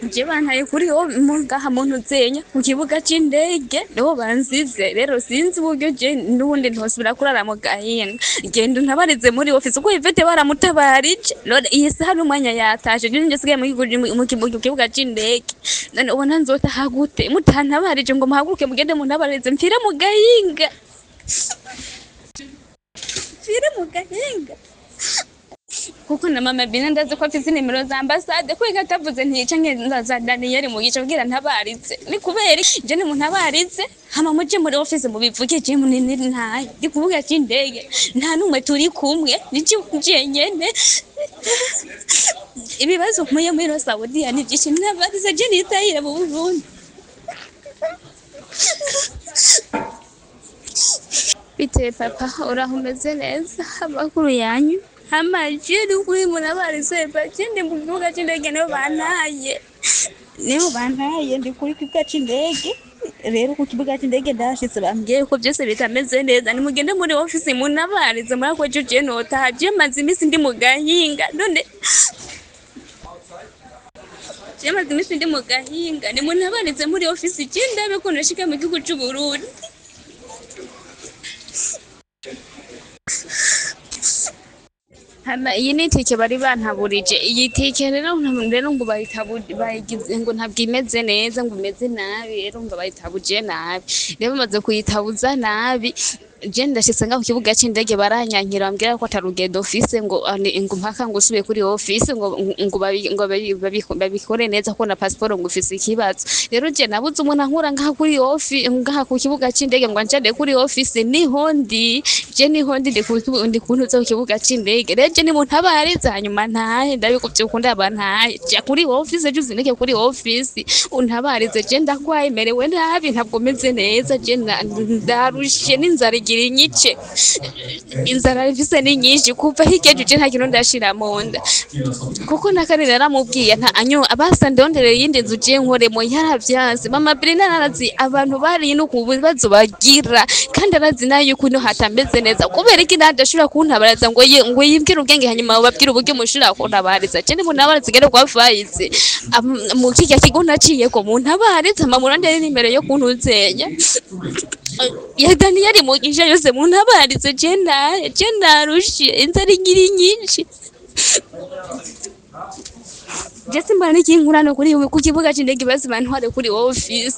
je bantaye kuri wo ngaha mu ntuzenya ku kibuga c'indege niho bansize rero sinzi uburyo je n'ubundi ntosubira kurara mu gahinga genda untabarize muri ofisi uko Yvette baramutabarije none iyi saha n'umwanya yatashe je nsigaye mu kibuga c'indege none ubona nzotaha gute mutantabarije ngo muhaguruke mugende muntabarize mpfire mu gahinga mpfire mu gahinga kuko na mama Bina ndazi ko afise nimero za ambasade kwega atavuze ntica nkendaza Daniel Mugisha kugira ntabarize ni kubera je ni muntabarize hama muje muri office mubivuge je munini ntaye ndi kuvuga c'indege nta numwe turi kumwe niki jenyene ibibazo muye muri Saudiya ni byinshi ntabarize je nitahire mu Burundi bite papa urahumeze neza amakuru yanyu amajeri kuri munabarize bakindi mu kibuga c'indege niho bantaye ndi kuri kibuga c'indege rero ku kibuga c'indege ndashitse bambwiye ko byose bitameze neza nimugende muri office munabarize murako je notaha je maze imisi ndi mu gahinga none je maze imisi ndi mu gahinga ni munabarize muri office je ndabe ko nashika mu gihugu c'u Burundi hama iyi ni itike bari bantaburije iyi tike rero ngo bayigize ngo ntabwo imeze neza ngo imeze nabi rero ngo bayitabuje nabi rero bamaze kuyitabuza nabi je ndashitse ngaho kibuga c'indege baranyankira bambwira ko atarugendo office ngo mpaka ngo usubiye kuri office ngo babikore neza ko na passport ngo ufise ikibazo rero je nabuze umuntu ankura ngaha kuri office ngaha ku kibuga c'indege ngo anjane kuri office niho ndi ndi kuntuza ku kibuga c'indege rero je ni muntu abariza hanyuma ntahe ndabikuvye ukunda abantahe je kuri office je uzinike kuri office untabarize je ndakwaye merewe nabi ntabwo meze neza je ndarushe n'inzara igira inyice inzara ifise ni nyinshi kuva hikeje je nta kintu ndashira mu nda kuko nakarira aramubwiye nta anyo abasa ndonderera yindi nzu je nkoremo yaravyanse mama Brina narazi abantu bari no ku bibazo bagira kandi arazi nayo kuno hatameze neza kubera iki ndashura kuntabaraza ngo yibwira ubwenge hanyuma babwira uburyo mushira kuntabariza je ni munabariza gere kwa fayize mu kijya kigo naciye ko muntabariza mamurande nimero yo kuntuzenya ya Daniel Mugisha yose muntabarize je ndarushe inzara igira nyinshi Jesse mbana n'ikingurano kuri ku kibuga c'indege basi bantware kuri office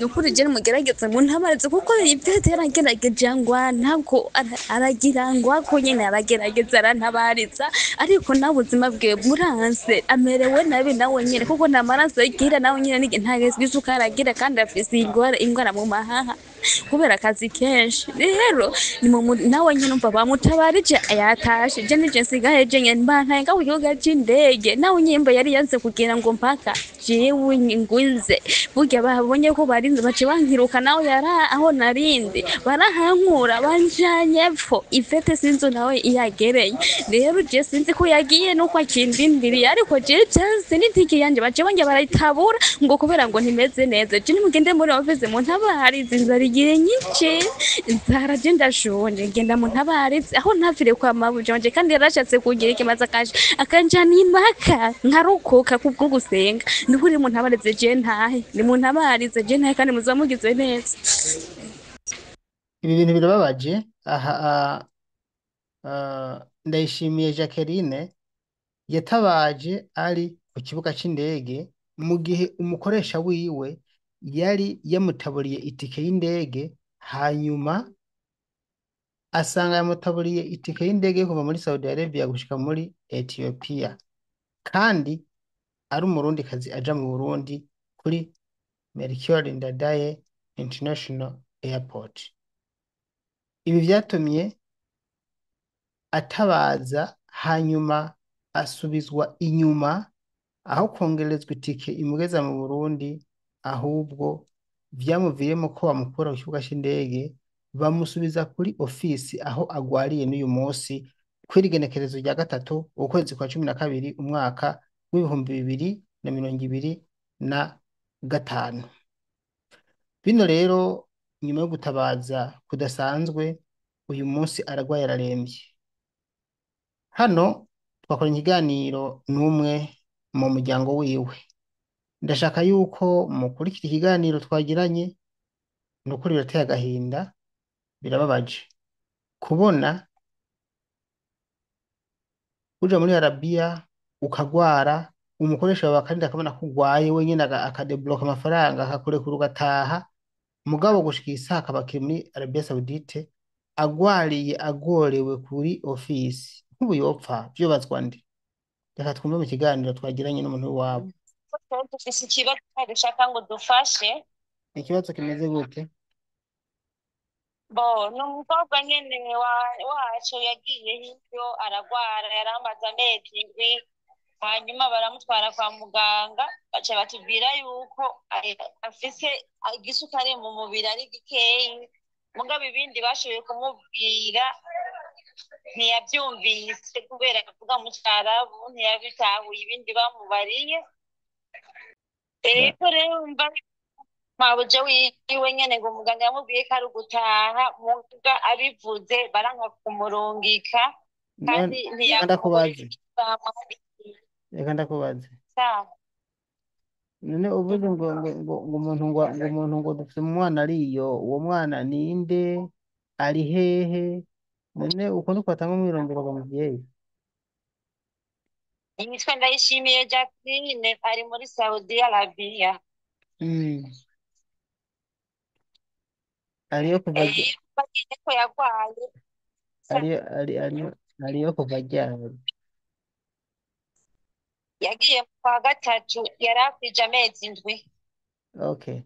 nukuri je mugerageze muntabarize kuko Yvette yaragerageje ngwa ntabwo aragira ngwa ko nyene aragerageza arantabariza ariko na buzima bwe muranse amerewe nabi nawe nyene kuko namaraso igira nawe nyene ntagezwe isukaragira kandi afise ingwara mu mahaha kubera akazi kenshi rero ni nawe nyene umva bamutabarije yatashe je nije nsigaye je nyene mbantaye ngaho kibuga c'indege nawe nyemba yari yanze kugira ngo mpaka jewe ngwize burya babonye ko barinze bace bankiruka nawe yara aho narindi barahankura banjanye pfo Yvette sinzo nawe iyagereye rero je sinzi ko yagiye nuko akindindiriye ariko je chance n'itike yanje bace bonge barayitabura ngo kubera ngo ntimeze neza je nimugende muri office mu ntabarize inzara igire nyinshi inzara je ndashonje ngenda mu ntabarize aho ntavire kwa mabuje wanje kandi yarashatse kugira ikimaza akanjana impaka nkarokoka kubwo gusenga nduri mu ntabarize je ntahe ni mu ntabarize je ntahe kandi muzamugize neza ibi bintu birababaje aha Ndayishimiye Jacqueline yatabaje ari ku kibuga c'indege mu gihe umukoresha wiwe yari yamutaburiye itike y'indege hanyuma asanga yamutaburiye itike y'indege kuva muri Saudi Arabia gushika muri Ethiopia kandi ari umurundi kazi aja mu Burundi kuri Melchior Ndadaye International Airport. Ibi vyatumye atabaza hanyuma asubizwa inyuma aho kongerezwa itike imugeza mu Burundi ahubwo vyamuviremo ko bamukura ku kibuga c'indege bamusubiza kuri ofisi aho agwariye n'uyu munsi kwirigenekerezo rya gatatu ukwezi kwa 12 umwaka w'2025. Bino rero nyuma yo gutabaza kudasanzwe uyu munsi aragwaye ararembye. hano twakora ikiganiro n'umwe mu muryango wiwe, ndashaka yuko mukurikira ikiganiro twagiranye. Ni ukuri birateye agahinda, birababaje kubona uja muri Arabiya ukagwara, umukoresha wawe kandi akabona ko ugwaye wenyine akadebloka amafaranga akakurekura ugataha, mugabo gushika isaha akaba akiri muri Arabiya Saudite agwariye agorewe kuri ofisi, nk'ubu yopfa vyobazwa nde? Reka twumve mu kiganiro twagiranye n'umuntu w'iwabo. Dufise ikibazo dushaka ngo dufashe. Ikibazo kimeze gute? Ni umukobwa nyene wacu yagiye hiryo aragwara, yaramaze amezi indwi, hanyuma baramutwara kwa muganga baca batubwira yuko afise igisukari mu mubiri ari gikeyi, mugabo ibindi bashoboye kumubwira ntiyavyumvise kubera avuga mu Carabu, ntiyabitahuye ibindi bamubariye. Rero mba mabuja wiwe nyene ngo muganga yamubwiye ko ari ugutaha, muga abivuze baranka kumurungika kandi ndakubaze reka ndakubaze none uvuze ngo umuntu ngo dufite umwana ariyo, uwo mwana ninde, ari hehe? None uko niko atanga umwirondoro wa muvyeyi? Yitwa Ndayishimiye Jacqueline, ari muri Saudi Arabia. Ariyo kuva ko yagwaye ariyo kuva ryari? yagiye kwa gatatu, yari akwije amezi indwi. Okay,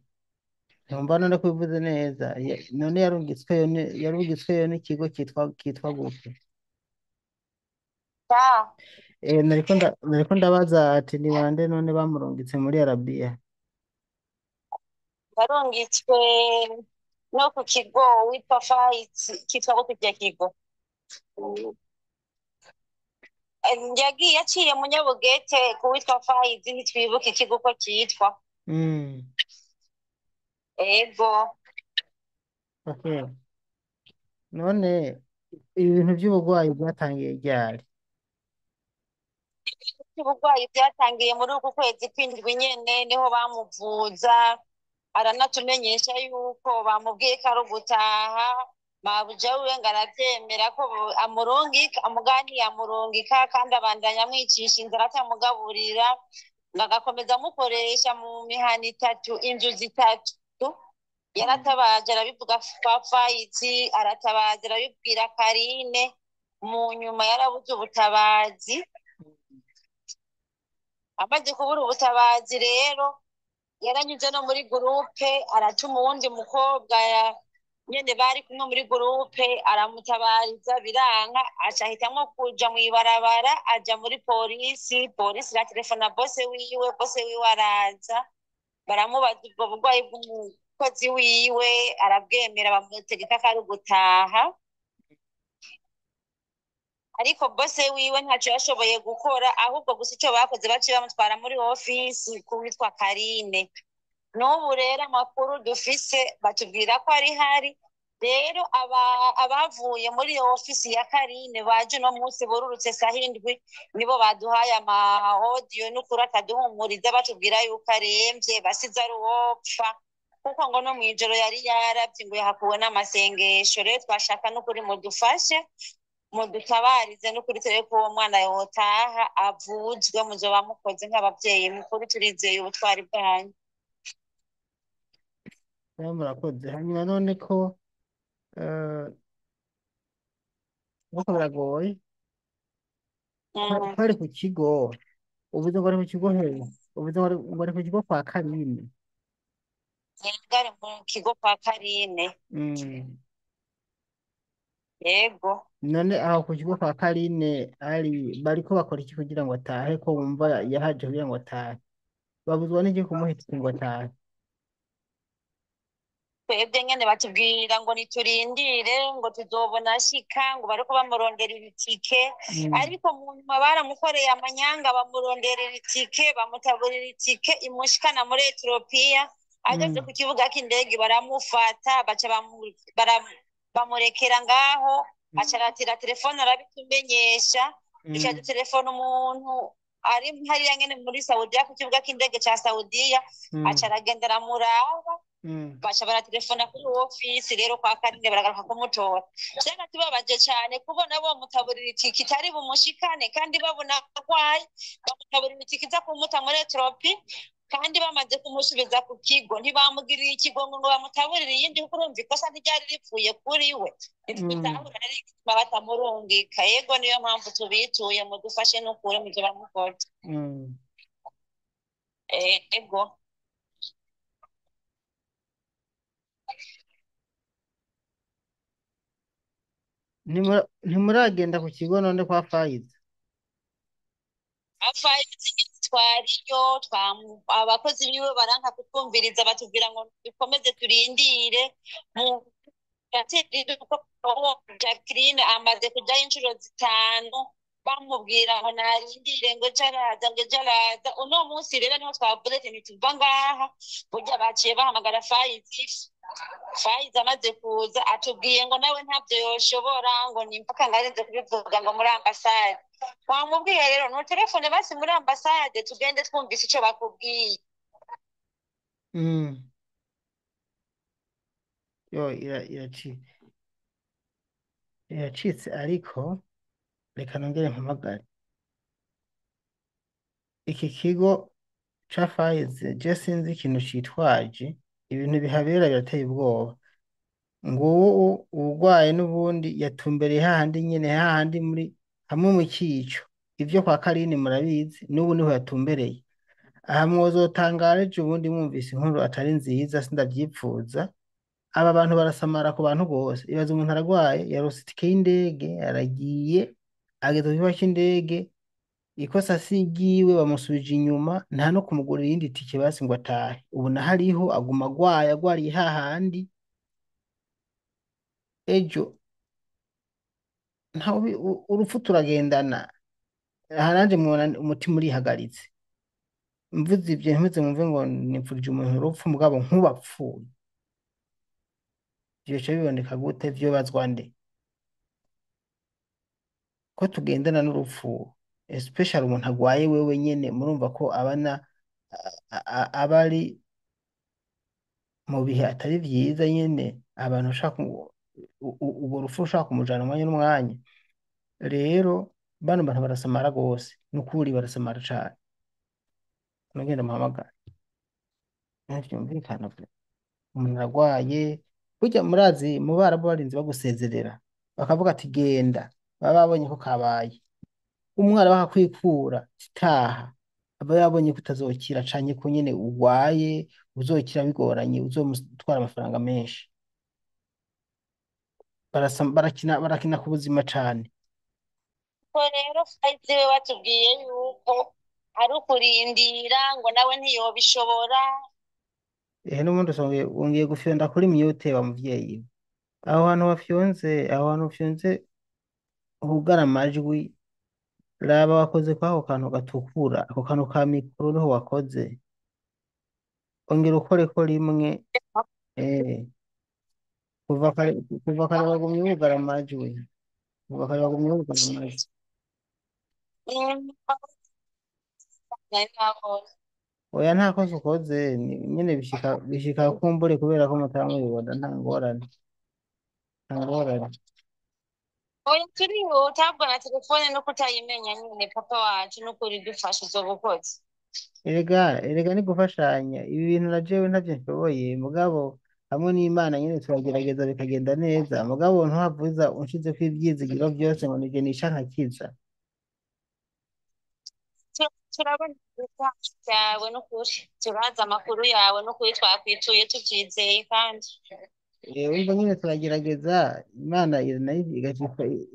ntumva none ko bivuze neza. None yarungitsweyo n'ikigo kitwa gute? Nariko ndabaza ati ni bande none bamurungitse muri Arabiya? Yarungitswe no ku kigo witwa Fight, kitwa gute kya kigo? Yagiye aciye mu Nyabugete ku witwa Fight, ntitwibuka ikigo ko kitwa. Ego. Okay, none ibintu by'uburwayi byatangiye ryari? Uburwayi byatangiye muri uku kwezi kw'indwi nyene, niho bamuvuza, aranatumenyesha yuko bamubwiye ko ari ugutaha. Mabuja wiwe ngo aravyemera ko amurungika, amugani yamurungika kandi abandanya amwicisha inzara atamugaburira, ngo agakomeza amukoresha mu mihana itatu, inzu zitatu. Yaratabaje arabivuga kwa Fayiti, aratabaje arabibwira Karine, mu nyuma yarabuze ubutabazi. Amaze kubura ubutabazi rero yaranyuze no muri gurupe, aratuma uwundi mukobwa nyene bari kumwe muri gurupe aramutabariza, biranka, aca ahitamwo kuja mw'ibarabara aja muri polisi iraterefona bose wiwe araza, baramubaza ubwo burwayi bw'umukozi wiwe, arabwemera, bamutegeka ko ari ugutaha. Ariko bose wiwe ntaco yashoboye gukora, ahubwo gusa ico bakoze baciye bamutwara muri ofisi kuwitwa Karine. N'ubu rero amakuru dufise batubwira ko ari hari. Rero abavuye muri iyo ofisi ya Karine baje no munsi bururutse sahindwi, nibo baduhaye ama audio n'ukuri akaduhumuriza, batubwira yuko aremvye, basize ari uwopfa, kuko ngo no mw'ijoro yari yaravye, ngo yahakuwe n'amasengesho. Rero twashaka n'ukuri mudufashe, mudutabarize n'ukuri turebe ko uwo mwana yotaha avuzwe, muzoba mukoze nk'abavyeyi, mukuri turizeye ubutwari bwanyu. Murakoze. Hanyuma none ko biragoye ko ari ku kigo, uvuze ngo ari ku kigo hehe? Uvuze ngo ari ku kigo kwa Karine? Ari mu kigo kwa Karine. Yego. None aho ku kigo kwa Karine bariko bakora iki kugira ngo atahe, ko wumva yahaje kugira ngo atahe? Babuzwa n'iki kumuhitira ngo atahe? Twebwe nyene batubwira ngo niturindire, ngo tuzobona ashika, ngo bariko bamuronderera itike. Ariko mu nyuma baramukoreye amanyanga, bamuronderera itike, bamutaburira itike imushikana muri Ethiopia. Ageze ku kibuga k'indege baramufata, baca bamurekera ngaho, aca aratira telefone arabitumenyesha. duca dutelefona umuntu ari hariya nyene muri Saudiya ku kibuga cy'indege ca Saudiya aca aragenda aramuraba baca baratelefona kuri ofisi rero kwa Karine baragaruka kumutora vyanatubabaje cane kubona bo mutaburira itiki itari bumushikane kandi babona arwaye bamutaburira itiki iza kumuta muri Ethiopia kandi bamaze kumusubiza ku kigo ntibamugiriye ikigongo ngo bamutaburire iyindi kuko urumva ikosa ntiryari ripfuye kuri we ntitwitahura nari igituma batamurungika yego niyo mpamvu tubituye mudufashe n'ukuri muvyo bamukora ego ntimuragenda ku kigo none kwa Fayizi Fayizi twariyo abakozi biwe baranka kutwumviriza batubwira ngo dukomeze turindire Jacqueline amaze kujyayo inshuro 5 bamubwira ngo narindire ngo jaraza uno munsi rero niho twavuze ntituva ngaha burya baciye bahamagara Fayizi amaze kuza atubwiye ngo nawe ntabyo yoshobora ngo nimpaka ngarinze kubivuga ngo muri ambasade twamubwiye rero nutelefone basi muri ambasade tugende twumvise ico bakubwiye yo iracitse ariko reka nongere mpamagare iki kigo ca Fayizi je sinzi ikintu citwaje ibintu bihabera birateye ubwoba nguwo uwurwaye n'ubundi yatumbereye hahandi nyene hahandi muri hamwe mu kico ivyo kwa Karine murabizi n'ubu niho yatumbereye aha mwozotangara ejo ubundi mwumvise inkuru atari nziza sindavyipfuza aba bantu barasamara ku bantu bose ibaza umuntu aragwaye yarose itike y'indege aragiye ageze ku kibuga c'indege ikosa sigiwe bamusubije inyuma nta no kumugurira iyindi tike basi ngo atahe ubu nahariho aguma agwariye hahandi ejo urupfu turagendana aha nanje mubona umutima urihagaritse mvuze ivyo ntimuze mwumve ngo nipfurije umuntu urupfu mugabo nk'ubapfuye vyoca biboneka gute vyobazwa nde ko tugendana n'urupfu especially umuntu agwaye wewe nyene murumva ko abana aba ari mu bihe atari vyiza nyene abantu ushaka ubwo rupfu ushaka kumujana umwanya n'umwanya rero bano bantu barasamara gose n'ukuri barasamara cane nogenda muhamagara ntavyumvikana umuntu aragwaye burya murazi mu Barabu barinzi bagusezerera bakavuga ati genda baba babonye ko kabaye umwana bakakwikura taha aba yabonye ko utazokira canye ko nyene urwaye uzokira bigoranye uzomutwara amafaranga menshi barakina ku buzima cane ko rero Fayizi we batubwiye yuko ari ukurindira ngo nawe ntiyobishobora n'ubundi wongeye gufyonda kuri mute wa muvyeyi aho hantu wafyonze uhugara amajwi raba wakoze kwako kantu gatukura ako kantu ka mikoro niho wakoze ongera ukoreko rimwe kuva kare wagumye wugara amajwi oya nta kosa ukoze nyene bishika kumbure kubera ko mutamwibona nta ngorane oya turihuta ahubwo na telefone no kutayimenya nyine papa wacu n'ukuri dufasha uzoba ukoze erega ni gufashanya ibi bintu na jewe ntavyo nshoboye mugabo hamwe n'Imana nyene turagerageza bikagenda neza mugabo ntuhavuza unshizeko ivyizigiro vyose ngo nije nisha nkakiza turabona ibitacu byawe n'ukuri turazi amakuru yawe n'ukuri twakwituye tuvyizeye kandi wumva nyene turagerageza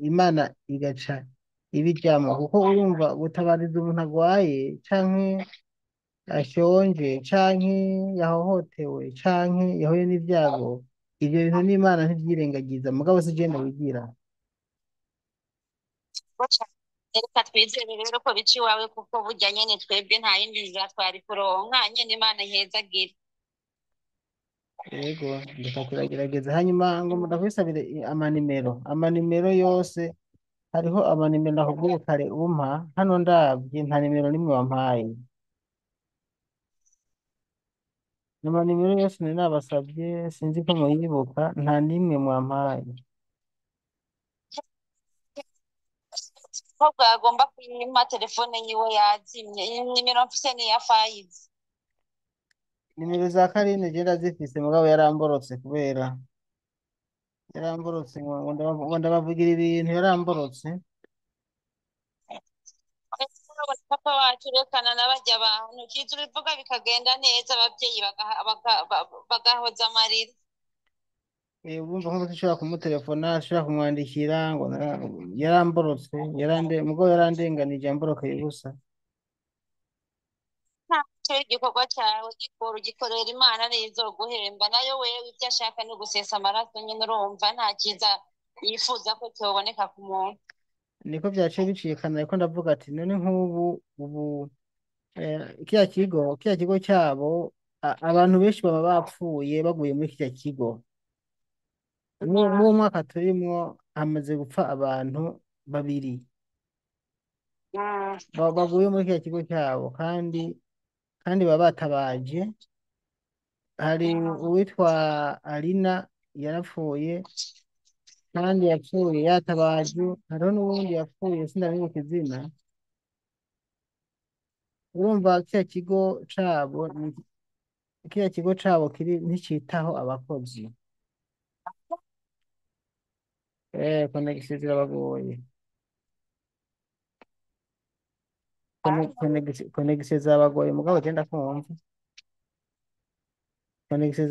Imana igaca ibijamwo kuko urumva gutabariza umuntu agwaye canke ashonje canke yahohotewe canke yahuye n'ivyago ivyo bintu n'Imana ntivyirengagiza mugabo si je ndabigira reka twizere rero ko bica iwawe kuko burya nyene twebwe nta yindi nzira twari kuronka nyene Imana ihezagire yego ndeka turagerageza hanyuma ngo mudakwisabire amanimero yose hariho amanimero nakubwiye kare umpa hano ndabye nta nimero nimwe wampaye. Amanimero yose nari nabasabye sinzi ko muyibuka nta nimwe mwampaye. umukobwa yagomba kuyima telefone yiwe yazimye. Iyi nimero mfise ni iya Fayizi. Nimero za Karine genda zifise mugabo yaramborotse kubera yaramborotse ngo ndabavugira ibintu yaramborotse. Papa wacu rekana n'abajya abantu kiza ubivuga bikagenda neza ababyeyi bagahoza amarira. Urumva ko nshobora kumutelefona nshobora kumwandikira ngo yaramborotse mugabo yarandenganije yamborokeye ubusa. ntacyo igikorwa cyawe gikora ugikorera Imana niyo izoguhemba nayo wewe ibyo ashaka ni ugusesa amaraso nyine urumva nta cyiza yifuza ko cyoboneka ku muntu. Niko byaciye bicikana ariko ndavuga ati none ubu kiriya kigo cyabo abantu benshi baba bapfuye baguye muri kiriya kigo. Mu mwaka turimwo hamaze gupfa abantu babiri baguye muri kiriya kigo cyabo kandi baba batabaje. Hari uwitwa Alina yarapfuye kandi yapfuye yatabaje. Hariho n'uwundi yapfuye sindamwibuka izina. Urumva kiriya kigo cabo kiri nticitaho abakozi. Konegisiyo zirabagoye. Konegisiyo zabagoye mugabo genda kumva. Konegisiyo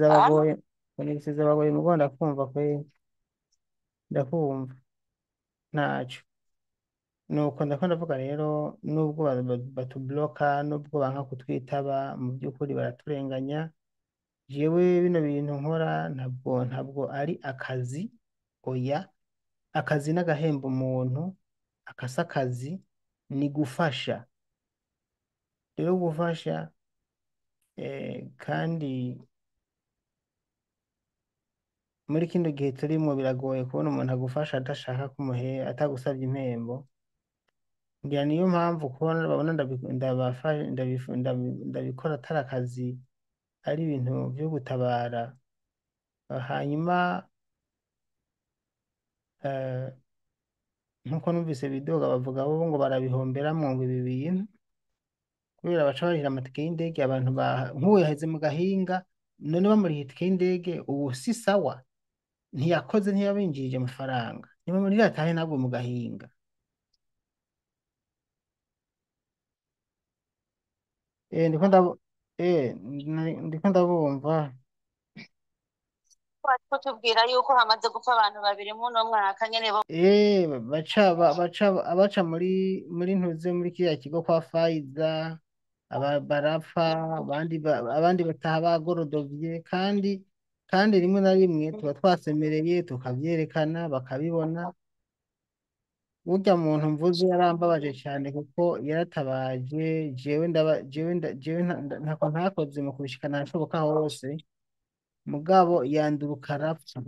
zabagoye mugabo ndakumva kwe ndakumva ntacyo. Nuko ndako ndavuga rero nubwo batubloka nubwo banka kutwitaba mu by'ukuri baraturenganya. Jewe bino bintu nkora ntabwo ari akazi. Oya, akazi n'agahemba umuntu akasa akazi ni gufasha. Rero gufasha kandi muri kino gihe turimo biragoye kubona umuntu agufasha adashaka kumuhera atagusabye impembo. Ngira niyo mpamvu kubona babona ndabikora atari akazi ari ibintu byo gutabara. Hanyuma nkuko numvise bidoga bavuga bo ngo barabihomberamwo ngo ibi bintu kubera baca barihira amatike y'indege abantu nk'uwo yaheze mu Gahinga none bamuriha itike y'indege ubu si sawa ntiyakoze ntiyabinjirije amafaranga niba muri atahe ntabwo mu Gahinga. Ndiko ndabumva tubwira yuko hamaze gupfa abantu babiri muri uno mwaka nyene abaca muri ntuze muri kiriya kigo kwa Fayiza barapfa abandi bataha bagorodovye kandi rimwe na rimwe tuba twasemereye tukavyerekana bakabibona. Burya muntu mvuze yarambabaje cyane kuko yaratabaje jewe ntako ntakoze mu kubishikana hashoboka hose mugabo yanduruka arapfa.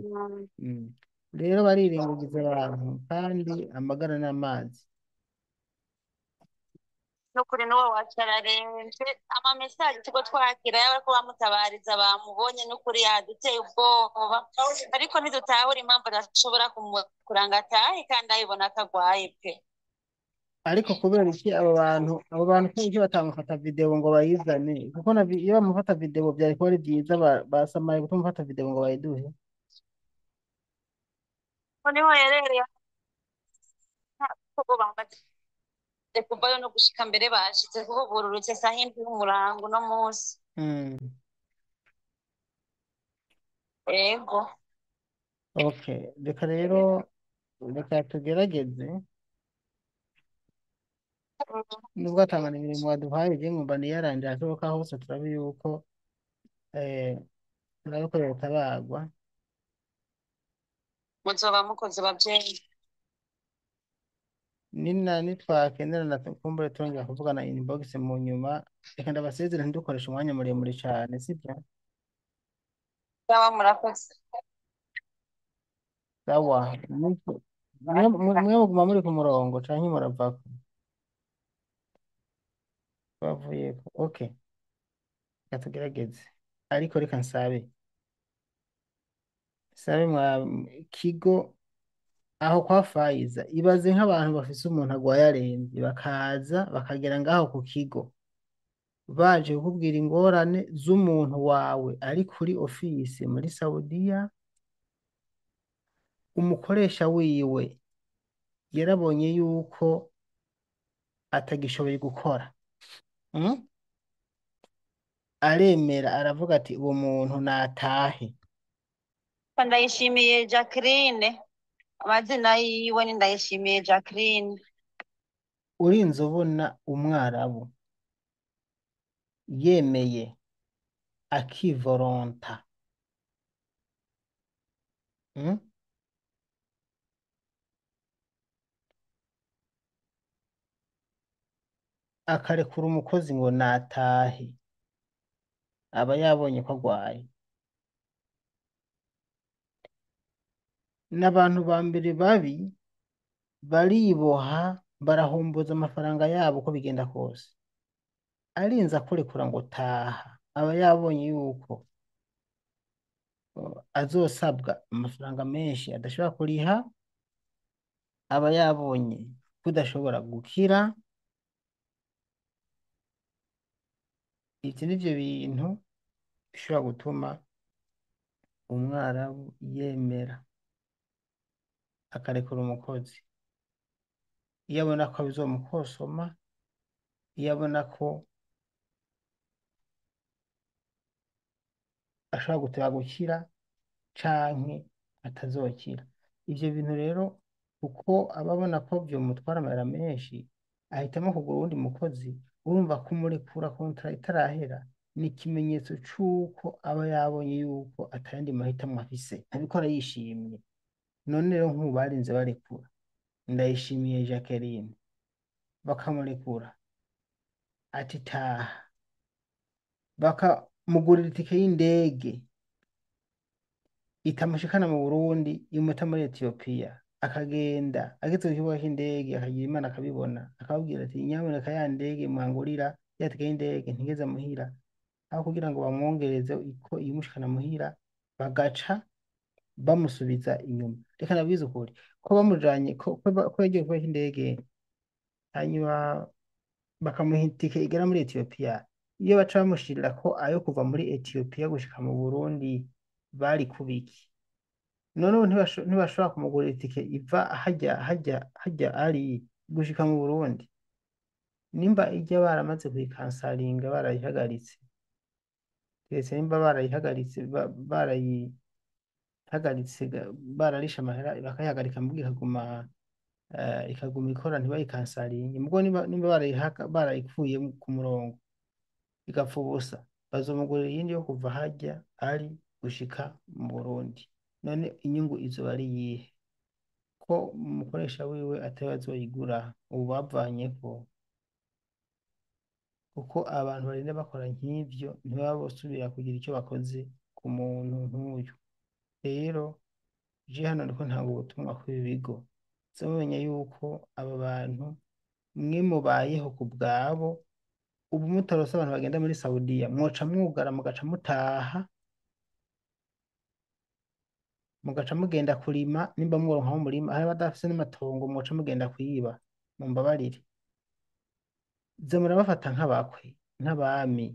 Rero barirengagiza abantu kandi amagara n'amazi. nukuri n'uwo wacu araremvye amamesaje tuko twakira y'abariko bamutabariza bamubonye n'ukuri yaduteye ubwoba ariko ntidutahura impamvu adashobora kuranga atahe kandi ayibona akagwaye pe. Ariko kubera iki abo bantu kubera iki batamufata video ngo bayizane kuko iyo bamufata video byari kuba ari byiza basamaye kutumufata video ngo bayiduhe. Niho yerereye kuko bamaze kuvayo no gushika mbere bashitse kuko bururutse saha indwi y'umurango no munsi. Ego. Okay, reka tugerageze nubwo atangana imirimo waduhaye je ngumva niyarangira ashoboka hose turabe yuko yotabagwa. Muzoba mukoze bavyeyi. Nitwakenera kumbure turongera kuvugana inbox mu nyuma. Reka ndabasezera ntidukoreshe umwanya muremure cyane sibyo? Sawa murakoze. Sawa mwe muguma muri ku murongo canke muravako bavuyeko okay reka tugerageze ariko reka nsabe mwa kigo aho kwa Fayiza ibaze nk'abantu bafise umuntu agwaye aremvye bakaza bakagera ngaho ku kigo baje kukubwira ingorane z'umuntu wawe ari kuri ofisi muri Saudiya umukoresha wiwe yarabonye yuko atagishoboye gukora mm? aremera aravuga ati uwo muntu natahe Ndayishimiye Jacqueline, amazina yiwe ni Ndayishimiye Jacqueline. urinze ubona umwarabu yemeye akivoronta mm? akarekura umukozi ngo natahe aba yabonye ko agwaye n'abantu ba mbere babi bariboha barahomboza amafaranga yabo uko bigenda kose arinze akurekura ngo taha aba yabonye yuko azosabwa amafaranga menshi adashobora kuriha aba yabonye kudashobora gukira iki nivyo bintu bishobora gutuma umwarabu yemera akarekura umukozi iyo abona ko bizomukosoma iyo abona ko ashobora guteba gukira canke atazokira ivyo bintu rero kuko aba abona ko vyomutwara amahera menshi ahitamo kugura uwundi mukozi urumva ko umurekura kontara itarahera ni ikimenyetso c'uko aba yabonye yuko atayandi mahitamo afise abikora yishimye none rero nk'ubu barinze barekura Ndayishimiye Jacqueline bakamurekura ati taha bakamugurira itike y'indege itamushikana mu Burundi imuta muri Ethiopia akagenda ageze ku kibuga c'indege akagira Imana akabibona akababwira ati nyamuneka ya ndege mwangurira ya tike y'indege ntigeze muhira aho kugira ngo bamwongereze ko imushikana muhira bagaca bamusubiza inyuma reka nabizi ukuri ko bamujanye ko yagiye kuba c'indege hanyuma bakamuha itike igera muri Ethiopia iyo baca bamushirira ko ayo kuva muri Ethiopia gushika mu Burundi bari kubiki none ubu ntibashobora kumugurira itike iva hajya ari gushika mu Burundi nimba ijya baramaze kuyikansaringa barayihagaritse ndetse nimba bararisha amahera bakayihagarika mbwo ikaguma ikora ntibayikansaringe mbwo nimba barayikuye ku murongo igapfa ubusa bazomugurira iyindi yo kuva hajya ari gushika mu Burundi none inyungu izoba ari iyihe ko umukoresha wiwe atari azoyigura ubu bavanyeko kuko abantu barinda bakora nk'ivyo ntibaba bosubira kugira icyo bakoze ku muntu nk'uyu rero je hano ndiko ntanga ubutumwa kuri ibi bigo mumenya yuko aba bantu mwe mubayeho ku bwabo ubu mutarose abantu bagenda muri Saudiya mwoca mwugara mugaca mutaha mugaca mugenda kurima nimba mworonka mu murima hari badafise n'amatongo mwoca mugenda kuyiba mumbabarire ze murabafata nk'abakwe nk'abami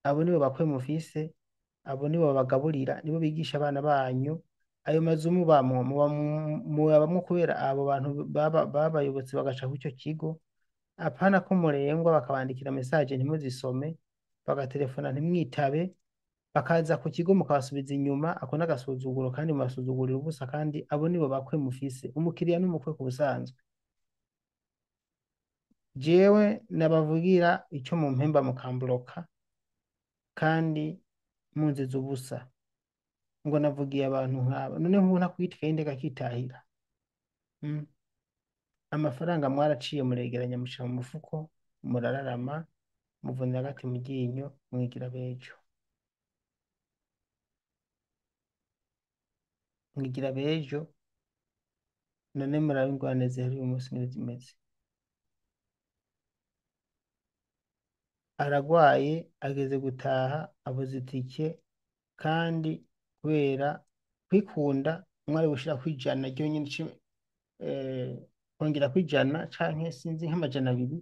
abo nibo bakwe mufise abo nibo babagaburira nibo bigisha abana banyu ayo mazu mubamwo kubera abo bantu babayobotse bagaca ku ico kigo apana ko murengwa bakabandikira message ntimuzisome bagatelefona ntimwitabe bakaza ku kigo mukabasubiza inyuma ako n'agasuzuguro kandi mubasuzugurira ubusa kandi abo nibo bakwe mufise umukiriya n'umukwe ku busanzwe jewe nabavugira icyo mu mpemba mukambloka kandi munziza ubusa ngo navugiye abantu nk'aba none nk'ubu nakwitikaye indega akitahira amafaranga mwaraciye muregeranya mushira mu mufuko murararama muvunira agati mu ryinyo mwigira bejo none murabe ingwane zihari uyu munsi ngene zimeze. Aragwaye ageze gutaha abuze itike kandi kubera kwikunda umwari gushira kwijana ryo nyine kongera kwijana canke sinzi nk'amajana abiri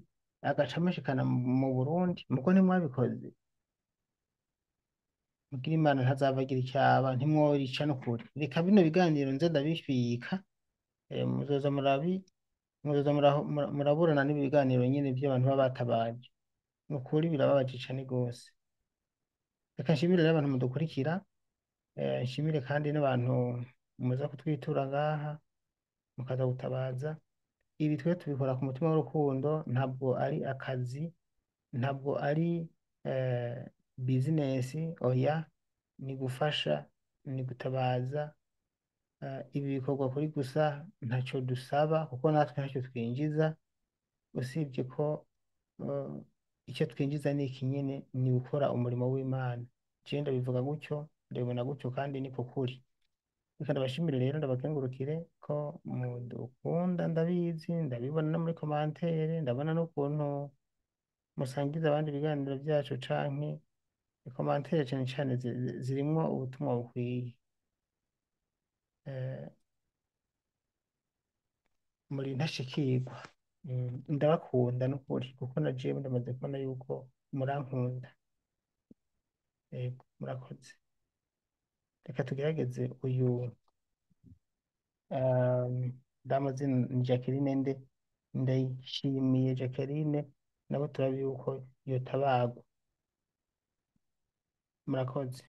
agaca amashikana mu Burundi muko ntimwabikoze mugira Imana ntazabagira icyaba ntimworica n'ukuri reka bino biganiro nze ndabifika muzoza muraburana n'ibi biganiro nyine by'abantu baba batabaje nukuri birababaje cane gose. Reka nshimire rero abantu mudukurikira nshimire kandi n'abantu muza kutwitura ngaha mukaza gutabaza ibi twe tubikora ku mutima w'urukundo ntabwo ari akazi ntabwo ari bizinesi oya ni gufasha ni gutabaza ibi bikorwa kuri gusa ntacyo dusaba kuko natwe ntacyo twinjiza usibye ko icyo twinjiza ni iki nyine ni gukora umurimo w'Imana jewe ndabivuga gutyo ndabibona gutyo kandi niko kuri. Reka ndabashimire rero ndabakengurukire ko mudukunda ndabizi ndabibona no muri komantere ndabona n'ukuntu musangiza abandi ibiganiro byacu canke komantere cyane cyane zirimwo ubutumwa bukwiye muri ntashikirwa ndabakunda n'ukuri kuko na jewe ndamaze kubona yuko murankunda murakoze. Reka tugerageze uyu damazina ni Jacqueline ndayishimiye Jacqueline nabo turabi yuko yotabagwa murakoze.